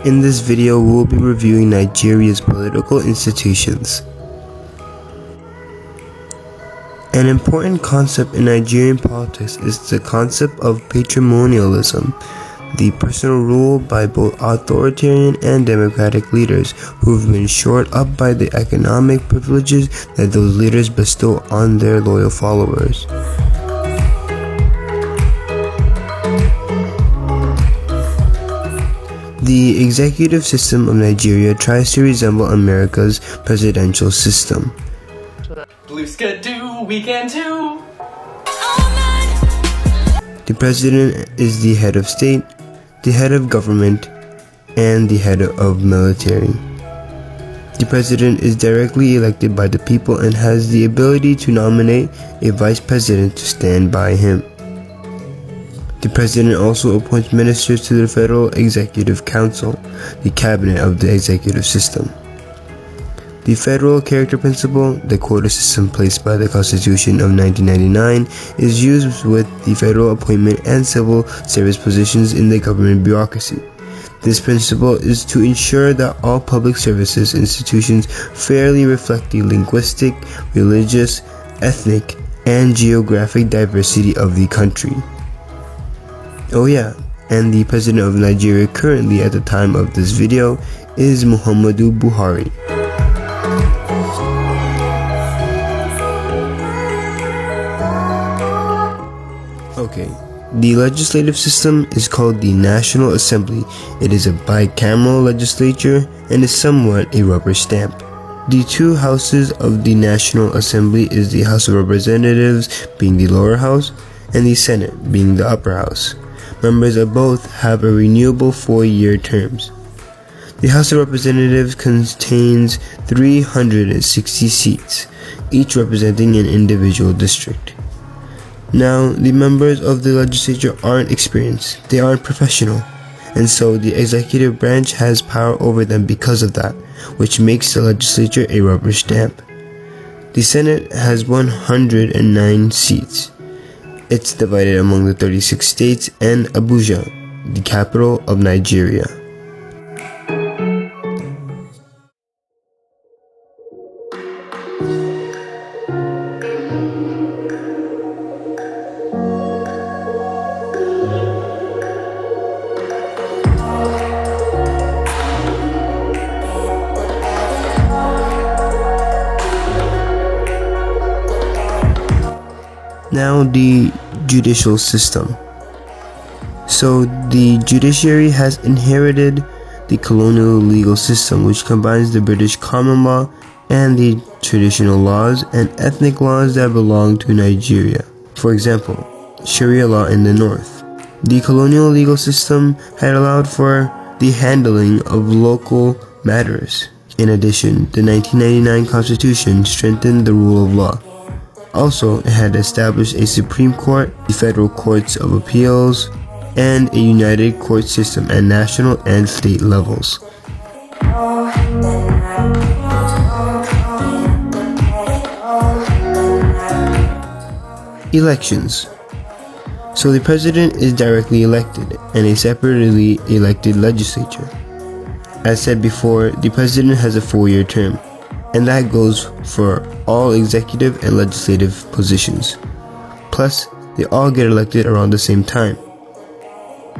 In this video, we will be reviewing Nigeria's political institutions. An important concept in Nigerian politics is the concept of patrimonialism, the personal rule by both authoritarian and democratic leaders who have been shored up by the economic privileges that those leaders bestow on their loyal followers. The executive system of Nigeria tries to resemble America's presidential system. Blues can do, we can too. The president is the head of state, the head of government, and the head of military. The president is directly elected by the people and has the ability to nominate a vice president to stand by him. The president also appoints ministers to the Federal Executive Council, the cabinet of the executive system. The federal character principle, the quota system placed by the Constitution of 1999, is used with the federal appointment and civil service positions in the government bureaucracy. This principle is to ensure that all public services institutions fairly reflect the linguistic, religious, ethnic, and geographic diversity of the country. Oh yeah, and the president of Nigeria currently at the time of this video is Muhammadu Buhari. Okay, the legislative system is called the National Assembly. It is a bicameral legislature and is somewhat a rubber stamp. The two houses of the National Assembly is the House of Representatives being the lower house and the Senate being the upper house. Members of both have a renewable 4-year terms. The House of Representatives contains 360 seats, each representing an individual district. Now, the members of the legislature aren't experienced, they aren't professional, and so the executive branch has power over them because of that, which makes the legislature a rubber stamp. The Senate has 109 seats. It's divided among the 36 states and Abuja, the capital of Nigeria. Now the judicial system. So the judiciary has inherited the colonial legal system, which combines the British common law and the traditional laws and ethnic laws that belong to Nigeria. For example, Sharia law in the north. The colonial legal system had allowed for the handling of local matters. In addition, the 1999 Constitution strengthened the rule of law. Also, it had established a Supreme Court, the Federal Courts of Appeals, and a united court system at national and state levels. Elections. So the president is directly elected and a separately elected legislature. As said before, the president has a 4-year term, and that goes for all executive and legislative positions. Plus, they all get elected around the same time.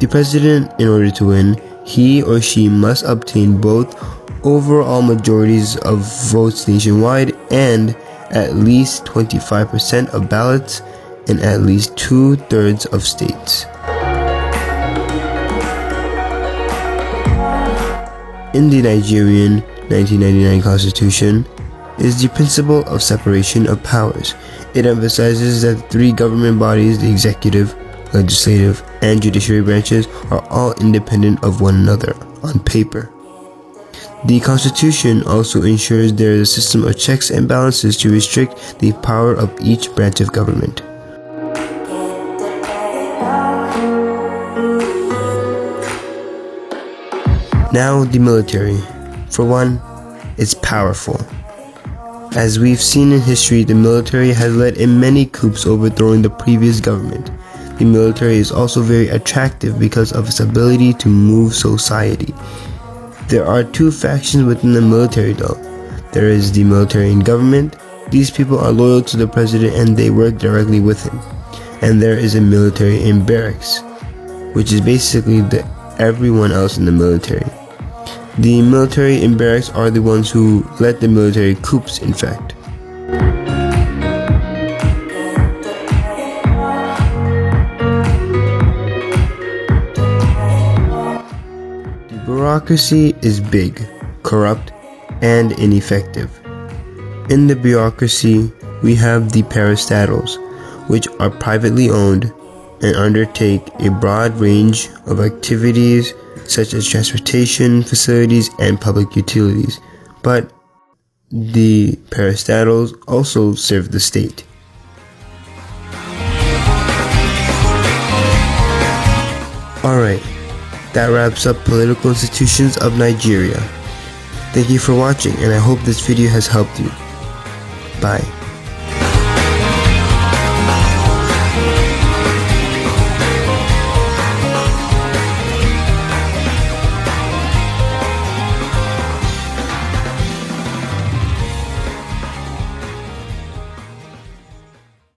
The president, in order to win, he or she must obtain both overall majorities of votes nationwide and at least 25% of ballots in at least 2/3 of states. In the Nigerian 1999 Constitution is the principle of separation of powers. It emphasizes that the 3 government bodies, the executive, legislative, and judiciary branches, are all independent of one another on paper. The Constitution also ensures there is a system of checks and balances to restrict the power of each branch of government. Now the military. For one, it's powerful. As we've seen in history, the military has led in many coups overthrowing the previous government. The military is also very attractive because of its ability to move society. There are two factions within the military though. There is the military and government. These people are loyal to the president and they work directly with him. And there is a military and barracks, which is basically everyone else in the military. The military and barracks are the ones who led the military coups, in fact. The bureaucracy is big, corrupt, and ineffective. In the bureaucracy, we have the parastatals, which are privately owned and undertake a broad range of activities such as transportation facilities and public utilities. But the parastatals also serve the state. Alright, that wraps up political institutions of Nigeria. Thank you for watching and I hope this video has helped you. Bye.